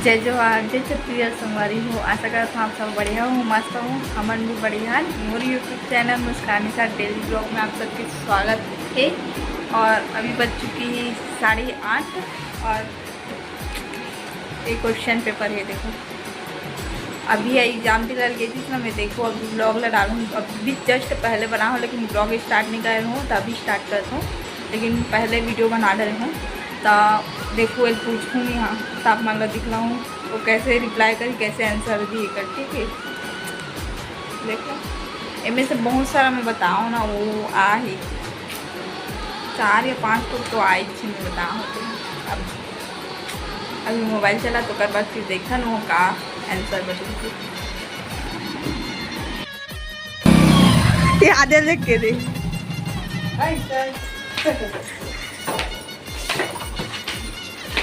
जय जोहार जय छत्तीसगढ़ संगवारी हो। आशा करता हूँ आप सब बढ़िया हो, मस्त हो, हमन भी बढ़िया। मोर यूट्यूब चैनल मुस्कानी सा डेली ब्लॉग में आप सबके स्वागत है। और अभी बज चुकी है 8:30 और एक क्वेश्चन पेपर है। देखो अभी एग्ज़ाम दिलाने गई थी, इसमें मैं देखो अभी ब्लॉग ला डालूँ। अभी जस्ट पहले बना हूँ लेकिन ब्लॉग स्टार्ट नहीं कर हूँ, तो अभी स्टार्ट करता हूँ। लेकिन पहले वीडियो बना रहे हूँ तो देखो एक पूछूँगी, हाँ तो आप मान लो दिखलाऊँ वो कैसे रिप्लाई करी, कैसे आंसर दी कर। ठीक है देखो इनमें से बहुत सारा मैं बताऊँ ना, वो आ ही 4 या 5 तो आई थी मैं बताऊँ। अब अभी मोबाइल चला तो कर बाद फिर देखा ना वो का आंसर बदलती आधे लिख के दे।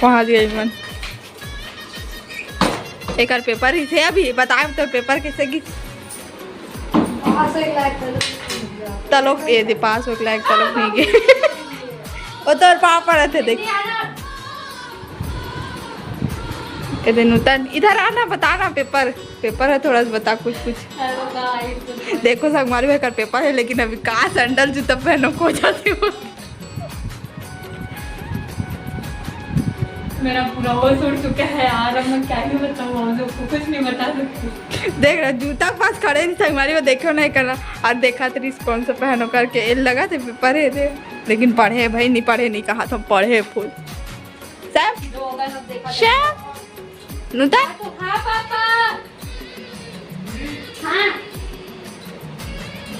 वहाँ दिया मन एक और पेपर ही थे। अभी बताए तो पेपर कैसे की तलोक ये दे पास हो लायक तलोक नहीं गए वो तो पापा रहे थे। देख इधर नूतन इधर आना, बताना पेपर है थोड़ा सा बता कुछ। देखो संगवारी भाई का पेपर है लेकिन अभी कहाँ सैंडल जूता पहनो को जाती हूँ। मेरा पूरा वो उड़ चुका है यार, अब मैं क्या ही बताऊँ, हम लोग को कुछ नहीं बता सकती। देख रहा जूता के पास खड़े नहीं संगवारी में देखो नहीं करना और देखा तो रिस्पॉन्स पहनो करके एल लगा थे पेपर है थे। लेकिन पढ़े भाई नहीं पढ़े नहीं कहा तो पढ़े फुल सब नूतन। हाँ पापा हाँ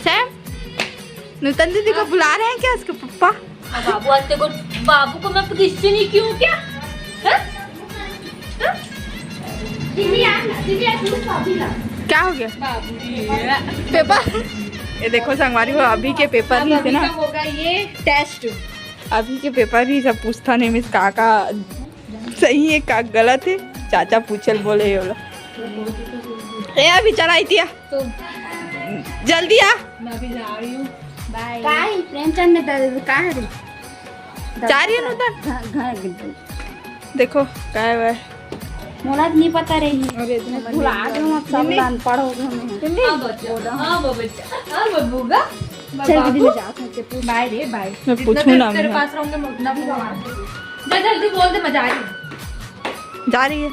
सैम नूतन दीदी को बुला रहे हैं क्या उसके पापा? बाबू आज तेरे को बाबू को मैं किससे नहीं क्यों क्या? दीदी क्या हो गया बाबू पेपर? ये देखो संगवारी वो अभी के पेपर ही थे ना, होगा ये टेस्ट। अभी के पेपर ही सब पूछता नहीं मिस काका सही है का गलत है। चाचा पूछल बोले ये बोला ए अभी चलाई दिया तो जल्दी आ। मैं भी जा रही हूँ, बाय। काय प्रेमचंद ने कहा है जा रही है नूतन। घर देखो क्या है मोला नहीं पता रही अरे भुला दूं अब सब अनपढ़ हो गए हमें। हाँ बच्चा, हाँ बच्चा, हाँ बबूगा। चल दीदी ले जाओ करके पूछ। बाय रे बाय। मैं जितना पूछूं ना तेरे मैं। पास रहूंगा मैं उतना भी जा जल्दी बोल दे, मैं जा रही हूँ। जा रही है।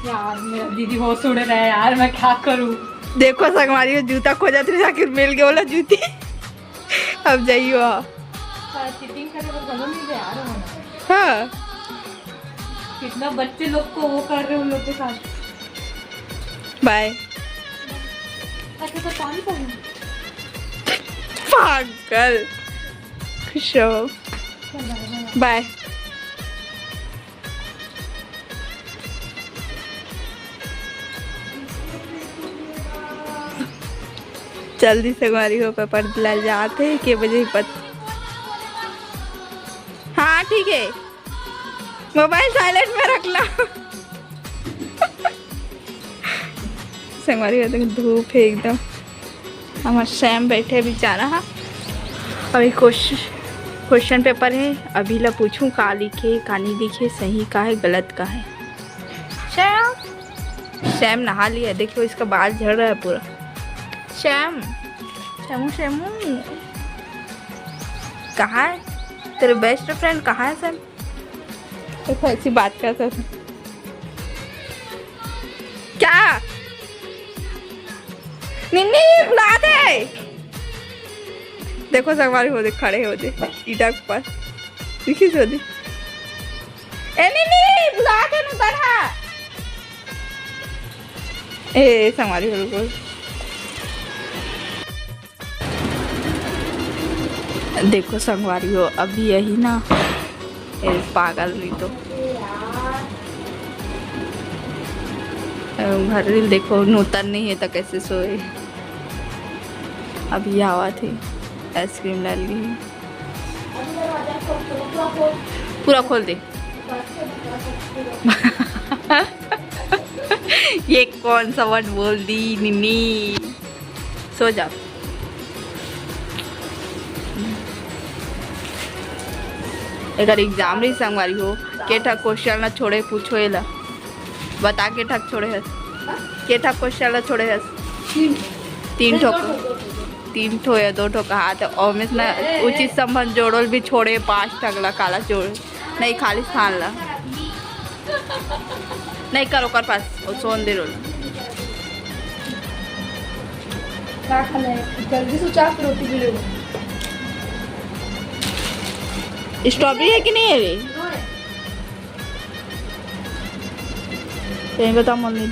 यार मेरा दीदी बहुत उड़ रहा है यार, मैं क्या करूँ? देखो संगवारी में जूता खो जाती है आखिर मिल गया बोला जूती अब जाइयो। चीटिंग करने को समझ नहीं दे यार हमें। हाँ कितना बच्चे लोग को वो कर रहे हैं उन लोग के साथ। बाय अच्छा तो पानी पीऊँ? पागल खुश हो बाय। जल्दी से हमारी हो पेपर दिला जाते के बजे हाँ ठीक है मोबाइल साइलेंट में रख ला संगवारी हो धूप है एकदम। हमारा सैम बैठे बेचारा। हाँ अभी क्वेश्चन पेपर है, अभी ला पूछूं का लिखे का नहीं लिखे, सही का है गलत का है। सैम नहा लिया, देखो इसका बाल झड़ रहा है पूरा। शैमू कहाँ है तेरे बेस्ट फ्रेंड? कहाँ है सैम? देखो ऐसी बात करता था क्या? निन्नी बुला दे। देखो संगवारी हो दे खड़े हो दे ईटा के पास दिखी से दे। ए निन्नी बुला दे ना तरह ए संगवारी हो बोल। देखो संगवारी हो अभी यही ना पागल नहीं तो घर देखो नूतन नहीं है तो कैसे सोए। अभी आवा थे आइसक्रीम डाल ली पूरा खोल दे ये कौन सा वर्ड बोल दी निन्नी? सो जाओ। अगर एग्जाम रही संगवारी हो केटा क्वेश्चन ना छोड़े पूछो एला बता के ठक छोड़े हस के ठक क्वेश्चन छोड़े हस 3 ठोक 3 ठो या 2 ठो कहा तो और में ना उचित संबंध जोड़ल भी छोड़े 5 ठगला काला जोड़ नहीं खाली स्थान ला नहीं करो कर पास और सोन दे रोल जल्दी से चाक रोटी भी ले स्ट्रॉबेरी है कि नहीं है रे कहीं बता मन नहीं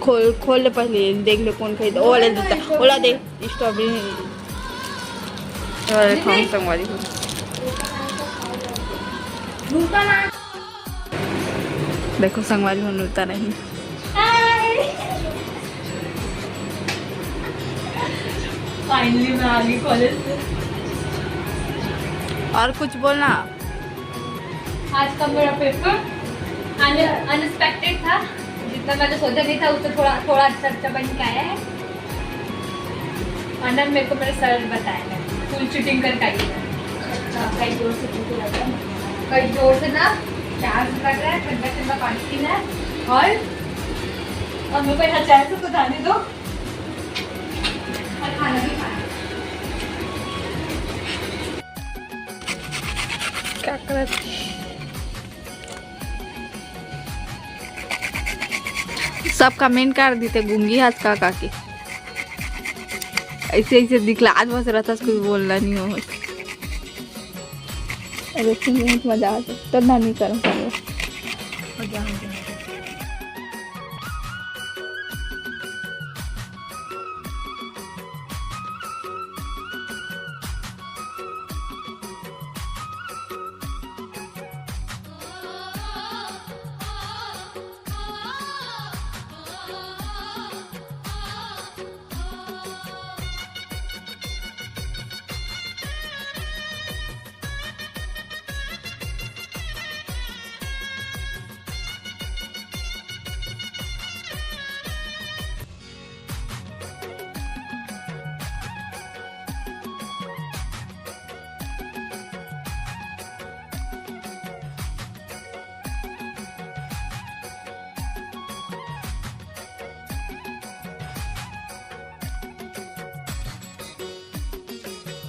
खोल ले पहले देख ले कौन खरीद ओ ले देता ओला दे स्ट्रॉबेरी नहीं और खाऊं संगवारी को देखो संगवारी में नूता नहीं फाइनली मैं आ गई कॉलेज से। और कुछ बोलना आज का मेरा पेपर अनएक्सपेक्टेड था, जितना मैंने सोचा नहीं था उससे थोड़ा अच्छा बन के आया है। और मेरे को मेरे सर बताया है फुल चीटिंग करके आई है। कई जोर से ना प्याज लग रहा है, ठंडा ठंडा पानी पीना है और मेरे को यहाँ चाय से बताने दो और खाना भी खाना। क्या कर सब कमेंट कर देते गूंगी हाथ का काकी ऐसे ऐसे दिखला आज बस रहता कुछ बोलना नहीं हो अरे मजा आता तो ना नहीं करो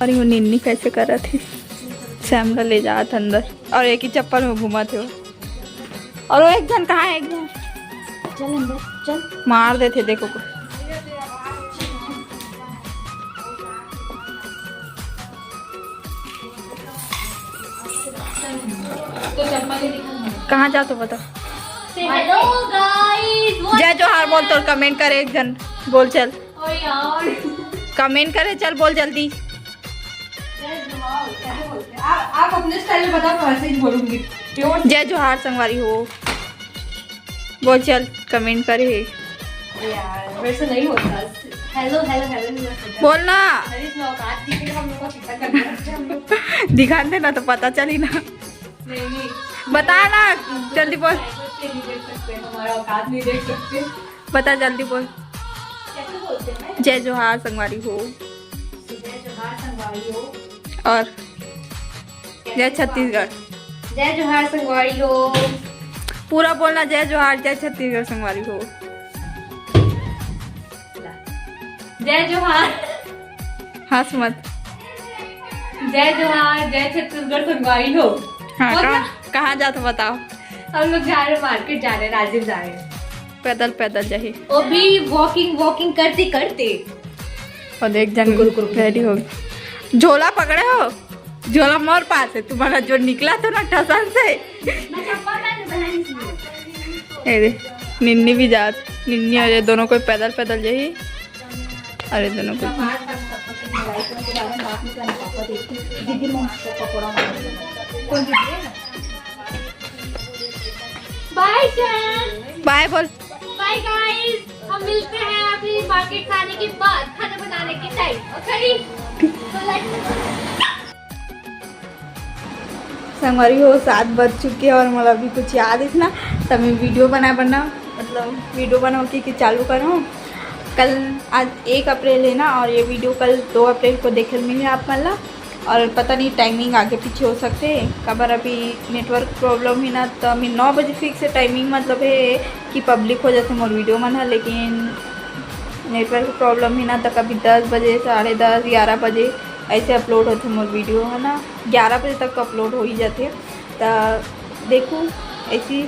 और वो निन्नी कैसे कर रहा थी सैमला ले जा था अंदर और एक ही चप्पल में घुमा थे वो और वो एक जन कहाँ है एक जन चल अंदर चल मार देते देखो को कहाँ जा तो बता हेलो गाइस जय जोहार बोल तो कमेंट करे एक जन बोल चल और यार कमेंट करे चल बोल जल्दी आप अपने स्टाइल में बताओ मैं वैसे ही बोलूंगी। जय जोहार संगवारी हो बोल चल कमेंट करे यार वैसे नहीं होता। हेलो हेलो हेलो बोलना औकात दिखे हम लोग को कितना करना है हम लोग दिखा देना तो पता चली ना नहीं बता ना जल्दी बोल नहीं देख सकते हमारा औकात नहीं देख सकते। बता जल्दी बोल कैसे बोलते हैं जय जोहार संगवारी हो जय जोहार संगवारी हो और जय छत्तीसगढ़ जय जोहार संगवारी हो पूरा बोलना जय जोहार जय छत्तीसगढ़ संगवारी हो जय जोहार हंस मत जय जोहार जय छत्तीसगढ़ संगवारी हो। हाँ कहाँ जा तो बताओ हम लोग जा रहे मार्केट जा रहे राजीव जा रहे पैदल पैदल जाही वो भी वॉकिंग करते करते और एक जन रेडी हो गई झोला पकड़े हो झोला मोर पास है तुम्हारा जो निकला था ना ठसन से अरे निन्नी भी जात निन्नी और ये दोनों कोई पैदल पैदल जाही अरे दोनों को बाय बाय बोल बाय गाइस हम मिलते हैं अभी मार्केट खाने के बाद खाना बनाने के टाइम ओके संगवारी हो 7 बज चुके और मला भी कुछ याद है ना तब मैं वीडियो बना मतलब वीडियो बना के चालू करूँ कल आज 1 अप्रैल है ना और ये वीडियो कल 2 अप्रैल को देखे मिले आप मला और पता नहीं टाइमिंग आगे पीछे हो सकते खबर अभी नेटवर्क प्रॉब्लम ही ना तो अभी 9 बजे फिक्स है टाइमिंग मतलब है कि पब्लिक हो जाते मोर वीडियो मन है लेकिन नेटवर्क प्रॉब्लम ही ना तो कभी 10 बजे 10:30 11 बजे ऐसे अपलोड होते मोर वीडियो है ना 11 बजे तक तो अपलोड हो ही जाते तो देखूँ ऐसी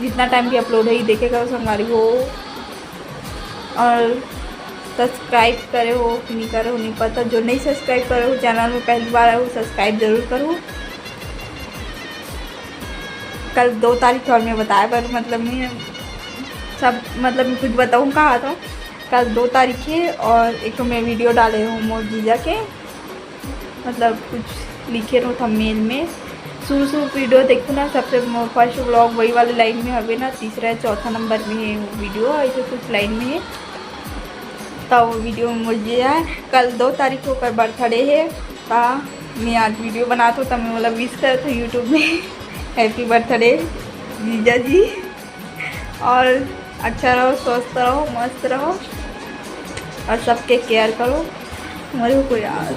जितना टाइम भी अपलोड है ही देखेगा संगवारी हो और सब्सक्राइब करे हो कि नहीं करे हो नहीं पता जो नहीं सब्सक्राइब करे हो चैनल में पहली बार आए हो सब्सक्राइब जरूर करो। कल 2 तारीख और मैं बताया पर मतलब नहीं सब मतलब मैं कुछ बताऊँ कहा था कल 2 तारीख है और एक तो मैं वीडियो डाले हूँ मोर जीजा के मतलब कुछ लिखे रहो थंबनेल में शुरू वीडियो देखो ना सबसे फर्स्ट व्लॉग वही वाली लाइन में हवे ना तीसरा चौथा नंबर में है वो वीडियो ऐसे कुछ लाइन में है तो वो वीडियो में मुझे है कल 2 तारीख को कर बर्थडे है तो मैं आज वीडियो बनाता हूँ तो मैं मतलब विश करता हूँ यूट्यूब में हैप्पी बर्थडे जीजा जी और अच्छा रहो स्वस्थ रहो मस्त रहो और सबके केयर करो मेरे को यार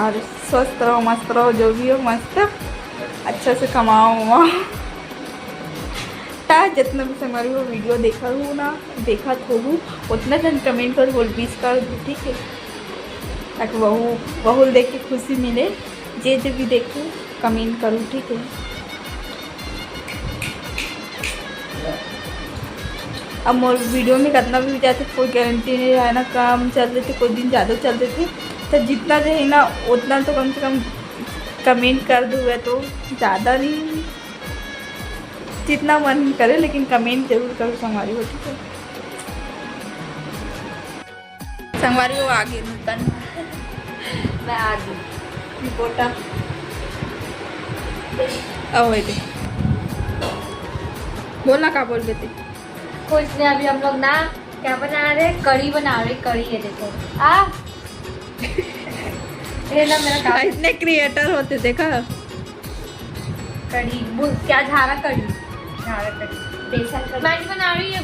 और स्वस्थ रहो मस्त रहो जो भी हो मस्त अच्छा से कमाओ वहाँ जितना भी हमारी वो वीडियो देखा हूँ ना देखा तो हूँ उतना जन कमेंट कर बोल 20 कर दो ठीक है ताकि बहू देख के खुशी मिले जे जो भी देखूँ कमेंट करूँ ठीक है। अब मोर वीडियो में कितना भी जाते कोई गारंटी नहीं है ना काम चलते थे कुछ दिन ज़्यादा चलते थे तो जितना जो है ना उतना तो कम से कम कमेंट कर दूँ तो ज़्यादा नहीं जितना मन करे लेकिन कमेंट जरूर करो संगवारी हो ठीक है। संगवारी हो आगे नूतन मैं आ गई रिपोर्टा अब थे बोलना क्या बोल रहे थे कुछ नहीं अभी हम लोग ना क्या बना रहे कढ़ी बना रहे कढ़ी है देखो ये ना मेरा काम इतने क्रिएटर होते देखा कढ़ी क्या झारा कढ़ी बेसन मैं बना रही है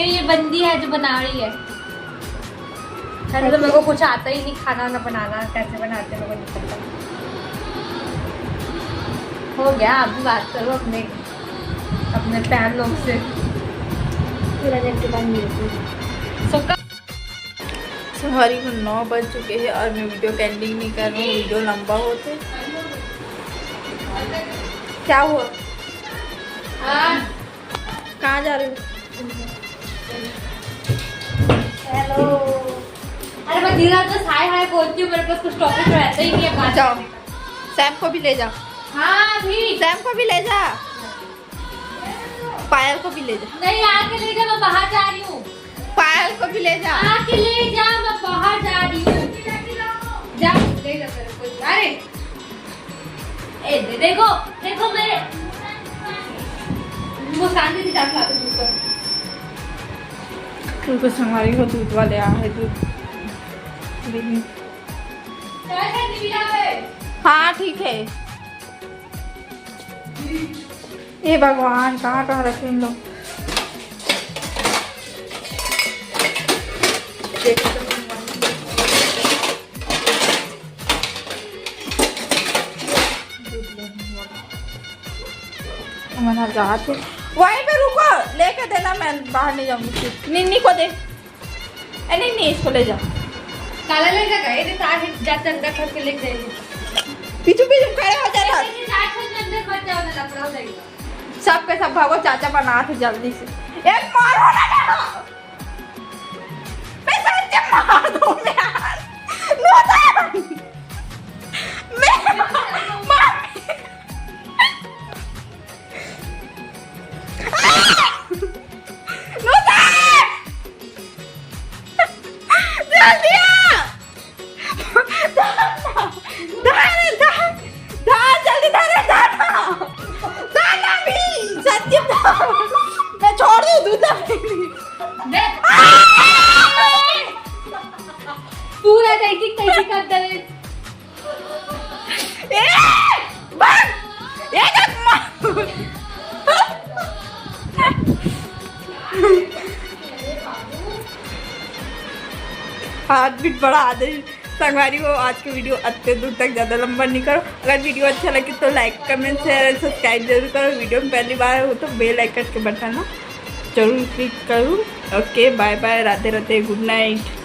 ये बंदी है जो बना रही है तो मेरे को कुछ आता ही नहीं खाना ना बनाना कैसे बनाते मेरे को नहीं पता हो गया अभी बात करो अपने फैन लोग से पूरा दिन के बाद मिलती हमारी को 9 बज चुके हैं और मैं वीडियो का एंडिंग नहीं कर रही हूँ वीडियो लंबा होते क्या हुआ कहाँ जा रहे हो हेलो अरे मैं धीरे तो हाय बोलती हूँ मेरे पास कुछ टॉपिक रहता ही नहीं है बात जाओ सैम को भी ले जा हाँ भी सैम को भी ले जा पायल को भी ले जा नहीं आके ले जा मैं बाहर जा रही हूँ पायल को भी ले जा आके ले जा मैं बाहर जा रही हूँ जा ले जा तेरे को अरे देखो मेरे वो शांति से जा खाते दूध पर क्योंकि हमारी को दूध वाले आए दूध हाँ ठीक है ये भगवान कहाँ रखे इन लोग मना जाते वहीं पे रुको लेके देना मैं बाहर नहीं जाऊंगी निन्नी को दे नहीं इसको ले जा काला ले जा गए थे तार जाते अंदर खड़ के ले जाएंगे पीछू खड़े हो जा अंदर मत जाओ ना लफड़ा हो जाएगा सब के सब भागो चाचा बना थे जल्दी से एक मारो ना मैं सच्चे मार दूं यार मैं मार जल्दी मैं छोड़ दूं दूध पूरा देखी कैसे करता है हाँ हाथ भी बढ़ा दे संगवारी हो। आज की वीडियो अत्ते दूर तक ज़्यादा लंबा नहीं करो। अगर वीडियो अच्छा लगे तो लाइक कमेंट शेयर सब्सक्राइब जरूर करो। वीडियो में पहली बार हो तो बेल आइकन के बटन जरूर क्लिक करूँ। Okay bye bye, Radhe Radhe, good night.